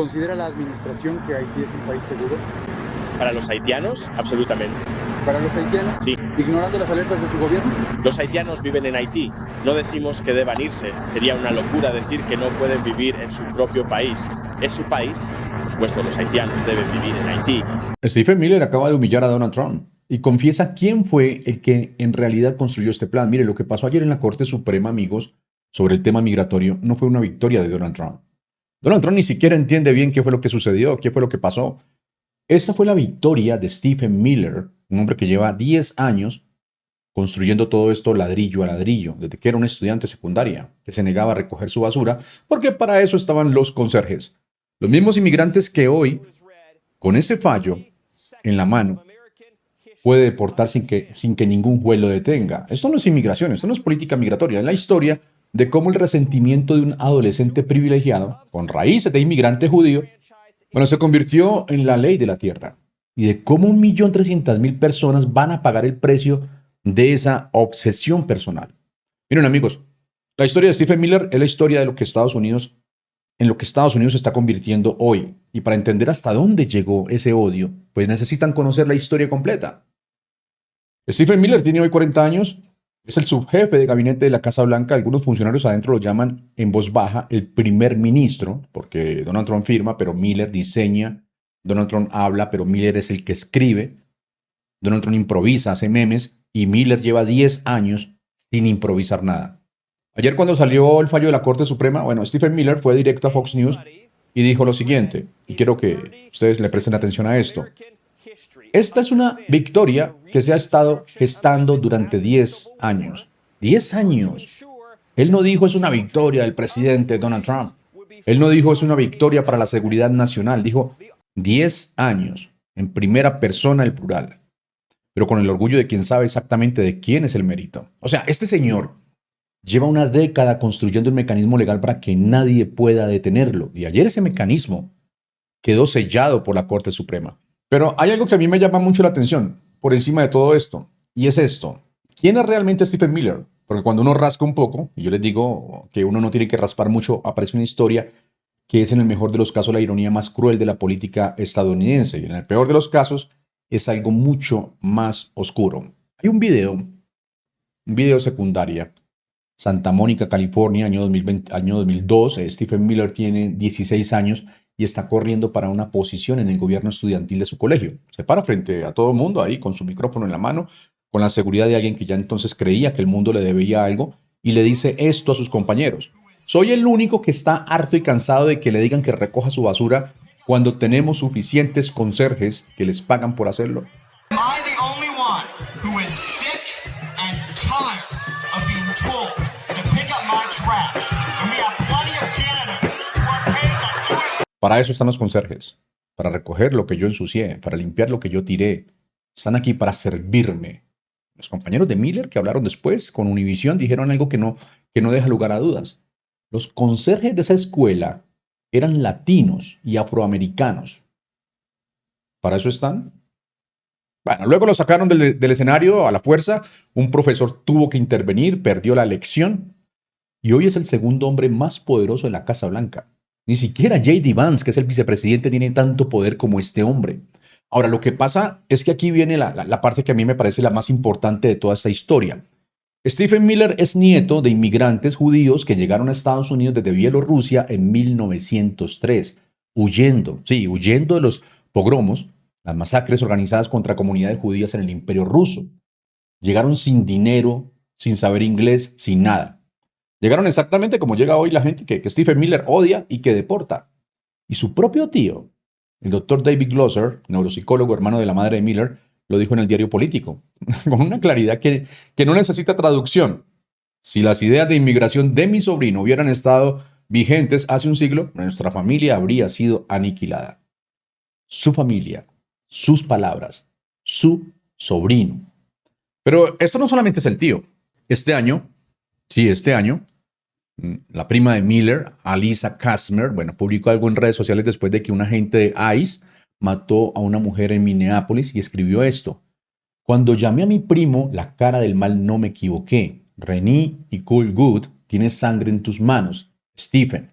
¿Considera la administración que Haití es un país seguro? Para los haitianos, absolutamente. ¿Para los haitianos? Sí. ¿Ignorando las alertas de su gobierno? Los haitianos viven en Haití. No decimos que deban irse. Sería una locura decir que no pueden vivir en su propio país. Es su país. Por supuesto, los haitianos deben vivir en Haití. Stephen Miller acaba de humillar a Donald Trump y confiesa quién fue el que en realidad construyó este plan. Mire, lo que pasó ayer en la Corte Suprema, amigos, sobre el tema migratorio, no fue una victoria de Donald Trump. Donald Trump ni siquiera entiende bien qué fue lo que sucedió, qué fue lo que pasó. Esa fue la victoria de Stephen Miller, un hombre que lleva 10 años construyendo todo esto ladrillo a ladrillo, desde que era un estudiante secundaria, que se negaba a recoger su basura, porque para eso estaban los conserjes. Los mismos inmigrantes que hoy, con ese fallo en la mano, puede deportar sin que ningún juez lo detenga. Esto no es inmigración, esto no es política migratoria, es la historia de cómo el resentimiento de un adolescente privilegiado, con raíces de inmigrante judío, se convirtió en la ley de la tierra. Y de cómo 1.300.000 personas van a pagar el precio de esa obsesión personal. Miren, amigos, la historia de Stephen Miller es la historia de lo que Estados Unidos se está convirtiendo hoy. Y para entender hasta dónde llegó ese odio, pues necesitan conocer la historia completa. Stephen Miller tiene hoy 40 años, es el subjefe de gabinete de la Casa Blanca. Algunos funcionarios adentro lo llaman en voz baja el primer ministro, porque Donald Trump firma, pero Miller diseña. Donald Trump habla, pero Miller es el que escribe. Donald Trump improvisa, hace memes, y Miller lleva 10 años sin improvisar nada. Ayer cuando salió el fallo de la Corte Suprema, Stephen Miller fue directo a Fox News y dijo lo siguiente, y quiero que ustedes le presten atención a esto. Esta es una victoria que se ha estado gestando durante 10 años. 10 años. Él no dijo es una victoria del presidente Donald Trump. Él no dijo es una victoria para la seguridad nacional. Dijo 10 años, en primera persona el plural. Pero con el orgullo de quien sabe exactamente de quién es el mérito. O sea, este señor lleva una década construyendo un mecanismo legal para que nadie pueda detenerlo. Y ayer ese mecanismo quedó sellado por la Corte Suprema. Pero hay algo que a mí me llama mucho la atención por encima de todo esto, y es esto. ¿Quién es realmente Stephen Miller? Porque cuando uno rasca un poco, y yo les digo que uno no tiene que raspar mucho, aparece una historia que es en el mejor de los casos la ironía más cruel de la política estadounidense, y en el peor de los casos es algo mucho más oscuro. Hay un video secundaria, Santa Mónica, California, año 2002. Stephen Miller tiene 16 años y está corriendo para una posición en el gobierno estudiantil de su colegio. Se para frente a todo el mundo ahí con su micrófono en la mano, con la seguridad de alguien que ya entonces creía que el mundo le debía algo, y le dice esto a sus compañeros. Soy el único que está harto y cansado de que le digan que recoja su basura cuando tenemos suficientes conserjes que les pagan por hacerlo. Para eso están los conserjes, para recoger lo que yo ensucié, para limpiar lo que yo tiré. Están aquí para servirme. Los compañeros de Miller que hablaron después con Univision dijeron algo que no deja lugar a dudas. Los conserjes de esa escuela eran latinos y afroamericanos. ¿Para eso están? Luego lo sacaron del escenario a la fuerza. Un profesor tuvo que intervenir, perdió la elección y hoy es el segundo hombre más poderoso de la Casa Blanca. Ni siquiera J.D. Vance, que es el vicepresidente, tiene tanto poder como este hombre. Ahora, lo que pasa es que aquí viene la parte que a mí me parece la más importante de toda esta historia. Stephen Miller es nieto de inmigrantes judíos que llegaron a Estados Unidos desde Bielorrusia en 1903, huyendo de los pogromos, las masacres organizadas contra comunidades judías en el Imperio Ruso. Llegaron sin dinero, sin saber inglés, sin nada. Llegaron exactamente como llega hoy la gente que Stephen Miller odia y que deporta. Y su propio tío, el doctor David Glosser, neuropsicólogo, hermano de la madre de Miller, lo dijo en el diario Político, con una claridad que no necesita traducción. Si las ideas de inmigración de mi sobrino hubieran estado vigentes hace un siglo, nuestra familia habría sido aniquilada. Su familia, sus palabras, su sobrino. Pero esto no solamente es el tío. Este año, la prima de Miller, Alisa Kazmer, publicó algo en redes sociales después de que un agente de ICE mató a una mujer en Minneapolis y escribió esto. Cuando llamé a mi primo, la cara del mal no me equivoqué. Renee Nicole Good, tienes sangre en tus manos. Stephen.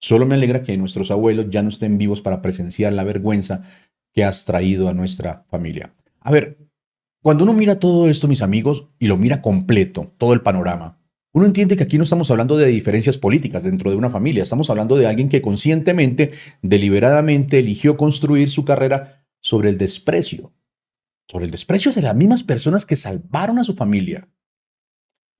Solo me alegra que nuestros abuelos ya no estén vivos para presenciar la vergüenza que has traído a nuestra familia. A ver, cuando uno mira todo esto, mis amigos, y lo mira completo, todo el panorama, uno entiende que aquí no estamos hablando de diferencias políticas dentro de una familia, estamos hablando de alguien que conscientemente, deliberadamente eligió construir su carrera sobre el desprecio de las mismas personas que salvaron a su familia.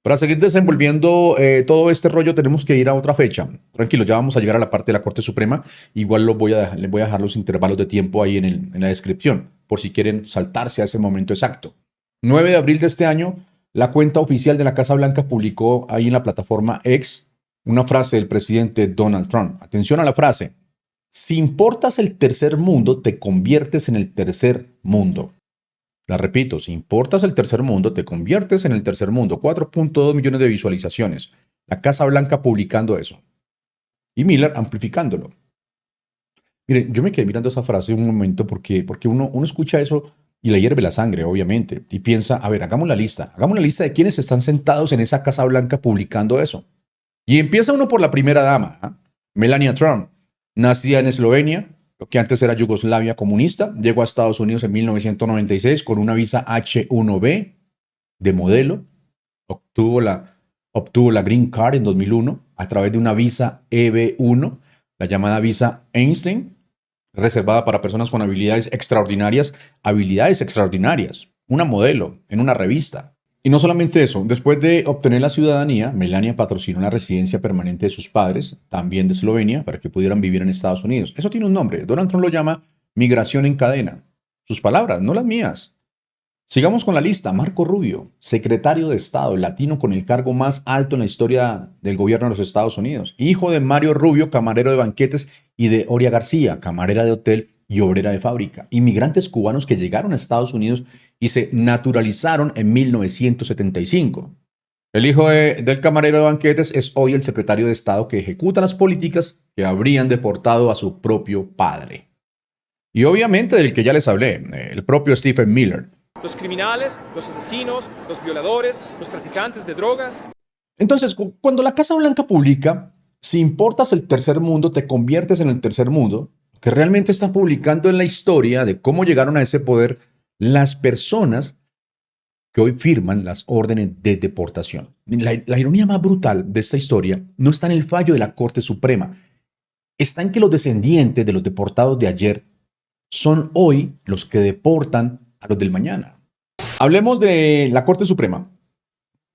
Para seguir desenvolviendo todo este rollo tenemos que ir a otra fecha. Tranquilo, ya vamos a llegar a la parte de la Corte Suprema. Igual les voy a dejar los intervalos de tiempo ahí en la descripción, por si quieren saltarse a ese momento exacto. 9 de abril de este año, la cuenta oficial de la Casa Blanca publicó ahí en la plataforma X una frase del presidente Donald Trump. Atención a la frase. Si importas el tercer mundo, te conviertes en el tercer mundo. La repito, si importas el tercer mundo, te conviertes en el tercer mundo. 4.2 millones de visualizaciones. La Casa Blanca publicando eso. Y Miller amplificándolo. Miren, yo me quedé mirando esa frase un momento porque uno escucha eso y le hierve la sangre, obviamente. Y piensa, a ver, hagamos la lista. Hagamos la lista de quienes están sentados en esa Casa Blanca publicando eso. Y empieza uno por la primera dama, ¿eh? Melania Trump, nacida en Eslovenia, lo que antes era Yugoslavia comunista, llegó a Estados Unidos en 1996 con una visa H1B de modelo, obtuvo la Green Card en 2001 a través de una visa EB1, la llamada visa Einstein, reservada para personas con habilidades extraordinarias, una modelo en una revista. Y no solamente eso, después de obtener la ciudadanía, Melania patrocinó la residencia permanente de sus padres, también de Eslovenia, para que pudieran vivir en Estados Unidos. Eso tiene un nombre. Donald Trump lo llama migración en cadena. Sus palabras, no las mías. Sigamos con la lista. Marco Rubio, secretario de Estado, latino con el cargo más alto en la historia del gobierno de los Estados Unidos. Hijo de Mario Rubio, camarero de banquetes, y de Oria García, camarera de hotel y obrera de fábrica. Inmigrantes cubanos que llegaron a Estados Unidos y se naturalizaron en 1975. El hijo del camarero de banquetes es hoy el secretario de Estado que ejecuta las políticas que habrían deportado a su propio padre. Y obviamente del que ya les hablé, el propio Stephen Miller. Los criminales, los asesinos, los violadores, los traficantes de drogas. Entonces, cuando la Casa Blanca publica, si importas el tercer mundo, te conviertes en el tercer mundo, que realmente está publicando en la historia de cómo llegaron a ese poder las personas que hoy firman las órdenes de deportación. La ironía más brutal de esta historia no está en el fallo de la Corte Suprema, está en que los descendientes de los deportados de ayer son hoy los que deportan a los del mañana. Hablemos de la Corte Suprema,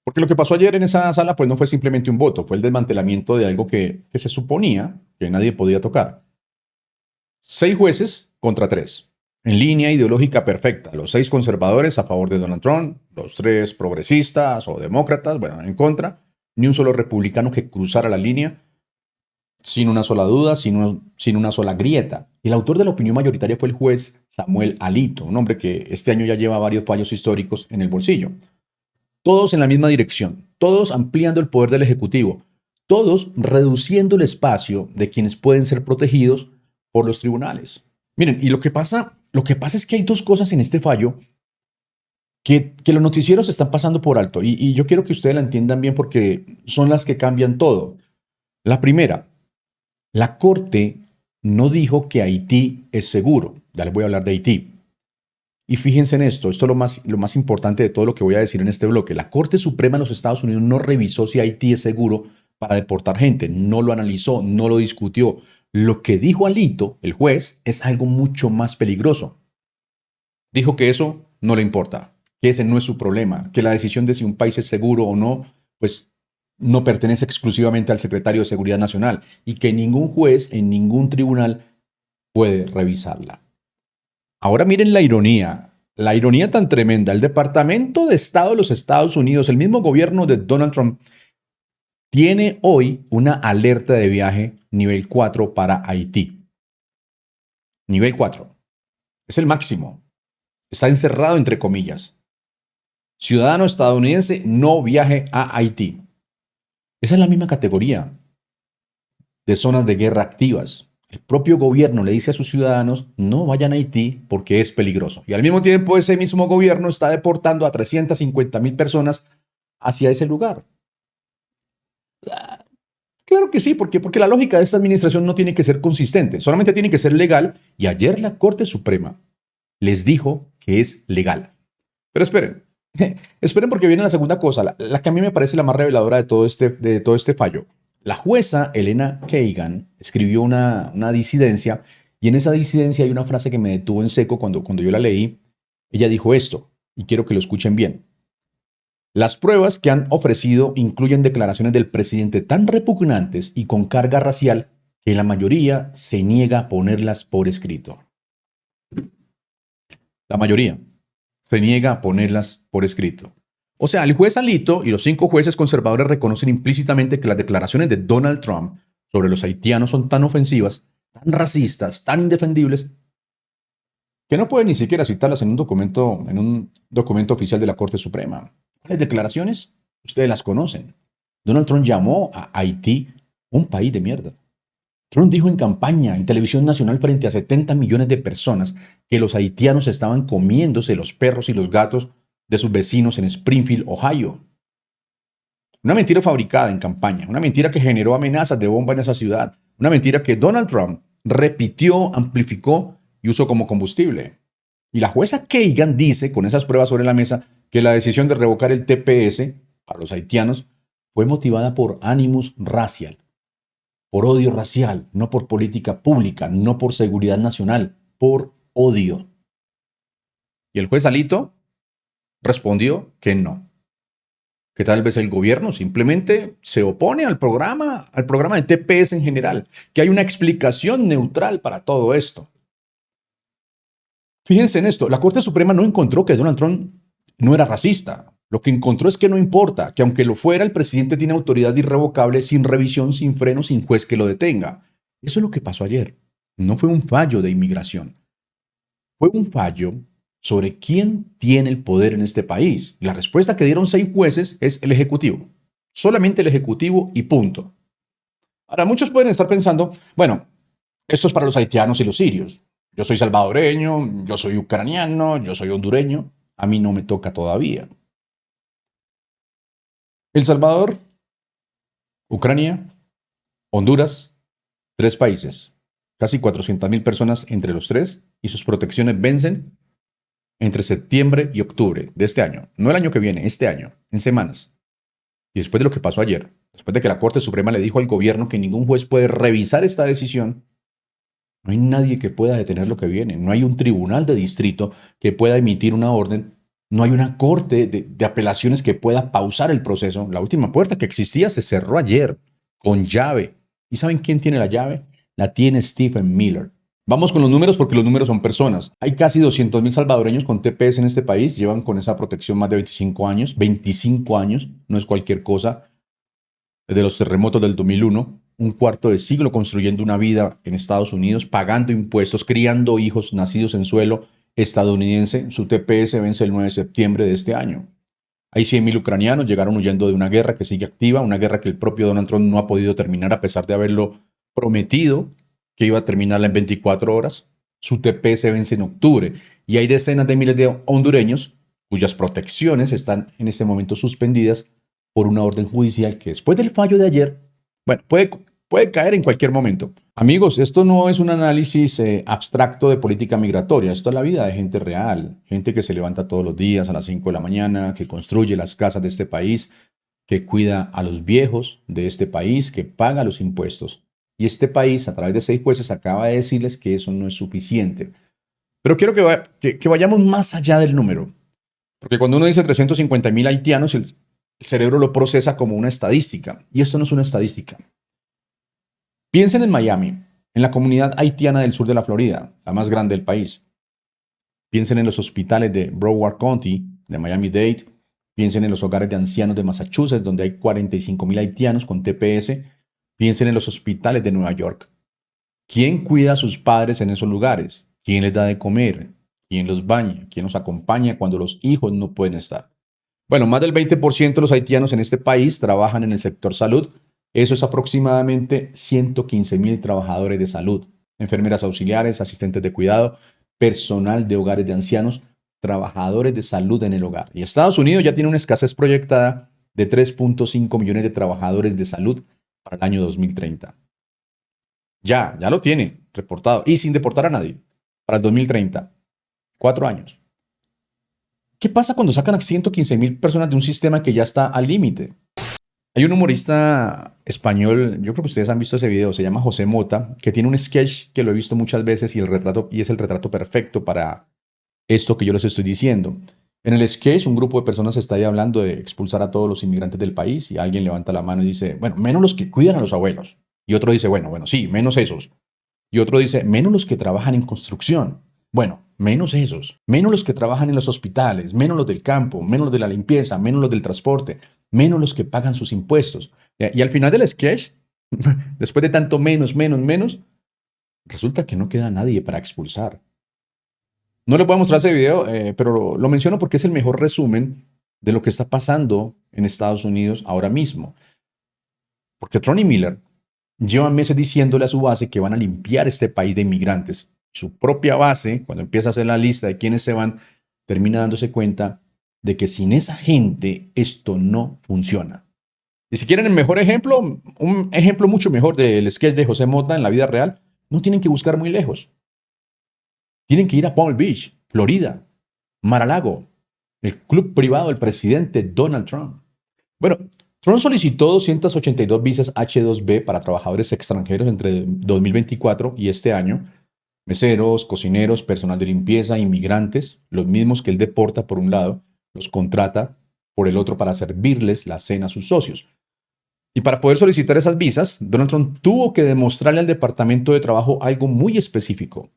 porque lo que pasó ayer en esa sala pues no fue simplemente un voto, fue el desmantelamiento de algo que se suponía que nadie podía tocar. 6 jueces contra 3. En línea ideológica perfecta. Los 6 conservadores a favor de Donald Trump, los 3 progresistas o demócratas, bueno, en contra. Ni un solo republicano que cruzara la línea sin una sola duda, sin una sola grieta. Y el autor de la opinión mayoritaria fue el juez Samuel Alito, un hombre que este año ya lleva varios fallos históricos en el bolsillo. Todos en la misma dirección, todos ampliando el poder del Ejecutivo, todos reduciendo el espacio de quienes pueden ser protegidos por los tribunales. Miren, y lo que pasa es que hay 2 cosas en este fallo que los noticieros están pasando por alto. Y yo quiero que ustedes la entiendan bien porque son las que cambian todo. La primera, la Corte no dijo que Haití es seguro. Ya les voy a hablar de Haití. Y fíjense en esto es lo más importante de todo lo que voy a decir en este bloque. La Corte Suprema de los Estados Unidos no revisó si Haití es seguro para deportar gente. No lo analizó, no lo discutió. Lo que dijo Alito, el juez, es algo mucho más peligroso. Dijo que eso no le importa, que ese no es su problema, que la decisión de si un país es seguro o no, pues no pertenece exclusivamente al secretario de Seguridad Nacional y que ningún juez en ningún tribunal puede revisarla. Ahora miren la ironía tan tremenda. El Departamento de Estado de los Estados Unidos, el mismo gobierno de Donald Trump, tiene hoy una alerta de viaje nivel 4 para Haití. Nivel 4. Es el máximo. Está encerrado entre comillas. Ciudadano estadounidense, no viaje a Haití. Esa es la misma categoría de zonas de guerra activas. El propio gobierno le dice a sus ciudadanos, no vayan a Haití porque es peligroso. Y al mismo tiempo ese mismo gobierno está deportando a 350,000 personas hacia ese lugar. Claro que sí, porque la lógica de esta administración no tiene que ser consistente, solamente tiene que ser legal. Y ayer la Corte Suprema les dijo que es legal. Pero esperen, esperen porque viene la segunda cosa, la que a mí me parece la más reveladora de todo este fallo. La jueza Elena Kagan escribió una disidencia y en esa disidencia hay una frase que me detuvo en seco cuando yo la leí. Ella dijo esto, y quiero que lo escuchen bien. Las pruebas que han ofrecido incluyen declaraciones del presidente tan repugnantes y con carga racial que la mayoría se niega a ponerlas por escrito. La mayoría se niega a ponerlas por escrito. O sea, el juez Alito y los 5 jueces conservadores reconocen implícitamente que las declaraciones de Donald Trump sobre los haitianos son tan ofensivas, tan racistas, tan indefendibles, que no pueden ni siquiera citarlas en un documento oficial de la Corte Suprema. ¿Cuáles declaraciones? Ustedes las conocen. Donald Trump llamó a Haití un país de mierda. Trump dijo en campaña, en televisión nacional frente a 70 millones de personas, que los haitianos estaban comiéndose los perros y los gatos de sus vecinos en Springfield, Ohio. Una mentira fabricada en campaña, una mentira que generó amenazas de bomba en esa ciudad, una mentira que Donald Trump repitió, amplificó y usó como combustible. Y la jueza Kagan dice, con esas pruebas sobre la mesa, que la decisión de revocar el TPS para los haitianos fue motivada por animus racial, por odio racial, no por política pública, no por seguridad nacional, por odio. Y el juez Alito respondió que no, que tal vez el gobierno simplemente se opone al programa de TPS en general, que hay una explicación neutral para todo esto. Fíjense en esto, la Corte Suprema no encontró que Donald Trump no era racista. Lo que encontró es que no importa, que aunque lo fuera, el presidente tiene autoridad irrevocable, sin revisión, sin freno, sin juez que lo detenga. Eso es lo que pasó ayer. No fue un fallo de inmigración. Fue un fallo sobre quién tiene el poder en este país. Y la respuesta que dieron 6 jueces es el Ejecutivo. Solamente el Ejecutivo y punto. Ahora, muchos pueden estar pensando, bueno, esto es para los haitianos y los sirios. Yo soy salvadoreño, yo soy ucraniano, yo soy hondureño. A mí no me toca todavía. El Salvador, Ucrania, Honduras, 3 países, casi 400,000 personas entre los 3 y sus protecciones vencen entre septiembre y octubre de este año. No el año que viene, este año, en semanas. Y después de lo que pasó ayer, después de que la Corte Suprema le dijo al gobierno que ningún juez puede revisar esta decisión, no hay nadie que pueda detener lo que viene. No hay un tribunal de distrito que pueda emitir una orden. No hay una corte de apelaciones que pueda pausar el proceso. La última puerta que existía se cerró ayer con llave. ¿Y saben quién tiene la llave? La tiene Stephen Miller. Vamos con los números porque los números son personas. Hay casi 200,000 salvadoreños con TPS en este país. Llevan con esa protección más de 25 años. 25 años, no es cualquier cosa. Desde los terremotos del 2001, un cuarto de siglo construyendo una vida en Estados Unidos, pagando impuestos, criando hijos nacidos en suelo estadounidense. Su TPS vence el 9 de septiembre de este año. Hay 100,000 ucranianos, llegaron huyendo de una guerra que sigue activa, una guerra que el propio Donald Trump no ha podido terminar a pesar de haberlo prometido que iba a terminarla en 24 horas. Su TPS vence en octubre y hay decenas de miles de hondureños cuyas protecciones están en este momento suspendidas por una orden judicial que después del fallo de ayer, bueno, puede caer en cualquier momento. Amigos, esto no es un análisis abstracto de política migratoria, esto es la vida de gente real, gente que se levanta todos los días a las 5 de la mañana, que construye las casas de este país, que cuida a los viejos de este país, que paga los impuestos. Y este país, a través de 6 jueces, acaba de decirles que eso no es suficiente. Pero quiero que vayamos más allá del número, porque cuando uno dice 350,000 haitianos, el cerebro lo procesa como una estadística, y esto no es una estadística. Piensen en Miami, en la comunidad haitiana del sur de la Florida, la más grande del país. Piensen en los hospitales de Broward County, de Miami-Dade. Piensen en los hogares de ancianos de Massachusetts, donde hay 45,000 haitianos con TPS. Piensen en los hospitales de Nueva York. ¿Quién cuida a sus padres en esos lugares? ¿Quién les da de comer? ¿Quién los baña? ¿Quién los acompaña cuando los hijos no pueden estar? Bueno, más del 20% de los haitianos en este país trabajan en el sector salud. Eso es aproximadamente 115,000 trabajadores de salud, enfermeras auxiliares, asistentes de cuidado, personal de hogares de ancianos, trabajadores de salud en el hogar. Y Estados Unidos ya tiene una escasez proyectada de 3.5 millones de trabajadores de salud para el año 2030. Ya lo tiene reportado y sin deportar a nadie para el 2030. 4 años. ¿Qué pasa cuando sacan a 115.000 personas de un sistema que ya está al límite? Hay un humorista español, yo creo que ustedes han visto ese video, se llama José Mota, que tiene un sketch que lo he visto muchas veces y es el retrato perfecto para esto que yo les estoy diciendo. En el sketch, un grupo de personas está ahí hablando de expulsar a todos los inmigrantes del país y alguien levanta la mano y dice, bueno, menos los que cuidan a los abuelos. Y otro dice, bueno, sí, menos esos. Y otro dice, menos los que trabajan en construcción. Bueno, menos esos. Menos los que trabajan en los hospitales, menos los del campo, menos los de la limpieza, menos los del transporte, menos los que pagan sus impuestos. Y al final del sketch, después de tanto menos, resulta que no queda nadie para expulsar. No le puedo mostrar ese video, pero lo menciono porque es el mejor resumen de lo que está pasando en Estados Unidos ahora mismo. Porque Trump y Miller llevan meses diciéndole a su base que van a limpiar este país de inmigrantes. Su propia base, cuando empieza a hacer la lista de quiénes se van, termina dándose cuenta de que sin esa gente esto no funciona. Y si quieren el mejor ejemplo, un ejemplo mucho mejor del sketch de José Mota en la vida real, no tienen que buscar muy lejos. Tienen que ir a Palm Beach, Florida, Mar-a-Lago, el club privado del presidente Donald Trump. Bueno, Trump solicitó 282 visas H-2B para trabajadores extranjeros entre 2024 y este año. Meseros, cocineros, personal de limpieza, inmigrantes, los mismos que él deporta por un lado, los contrata por el otro para servirles la cena a sus socios. Y para poder solicitar esas visas, Donald Trump tuvo que demostrarle al Departamento de Trabajo algo muy específico,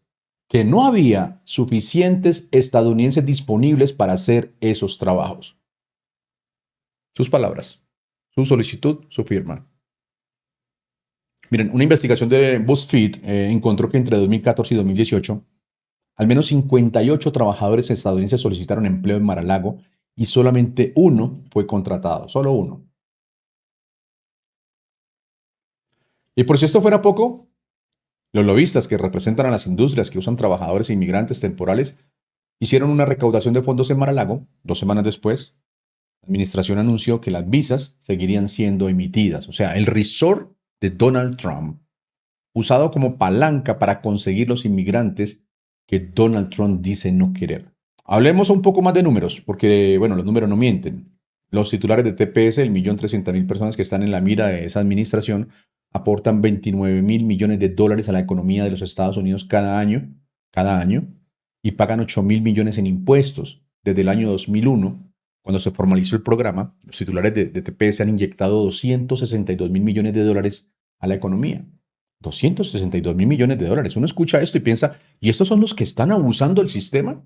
que no había suficientes estadounidenses disponibles para hacer esos trabajos. Sus palabras, su solicitud, su firma. Miren, una investigación de BuzzFeed encontró que entre 2014 y 2018, al menos 58 trabajadores estadounidenses solicitaron empleo en Mar-a-Lago y solamente uno fue contratado, solo uno. Y por si esto fuera poco, los lobistas que representan a las industrias que usan trabajadores e inmigrantes temporales hicieron una recaudación de fondos en Mar-a-Lago. 2 semanas después, la administración anunció que las visas seguirían siendo emitidas. O sea, el resort de Donald Trump, usado como palanca para conseguir los inmigrantes que Donald Trump dice no querer. Hablemos un poco más de números, porque, bueno, los números no mienten. Los titulares de TPS, el 1.300.000 personas que están en la mira de esa administración, aportan 29.000 millones de dólares a la economía de los Estados Unidos cada año, y pagan 8.000 millones en impuestos. Desde el año 2001, cuando se formalizó el programa, los titulares de TPS han inyectado 262.000 millones de dólares a la economía. 262.000 millones de dólares. Uno escucha esto y piensa, ¿y estos son los que están abusando del sistema?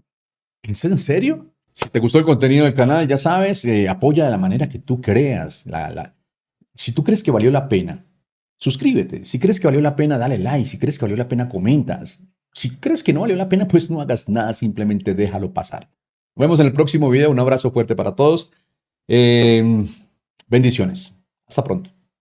¿Es en serio? Si te gustó el contenido del canal, ya sabes, apoya de la manera que tú creas. Si tú crees que valió la pena, suscríbete. Si crees que valió la pena, dale like. Si crees que valió la pena, comentas. Si crees que no valió la pena, pues no hagas nada, simplemente déjalo pasar. Nos vemos en el próximo video. Un abrazo fuerte para todos. Bendiciones. Hasta pronto.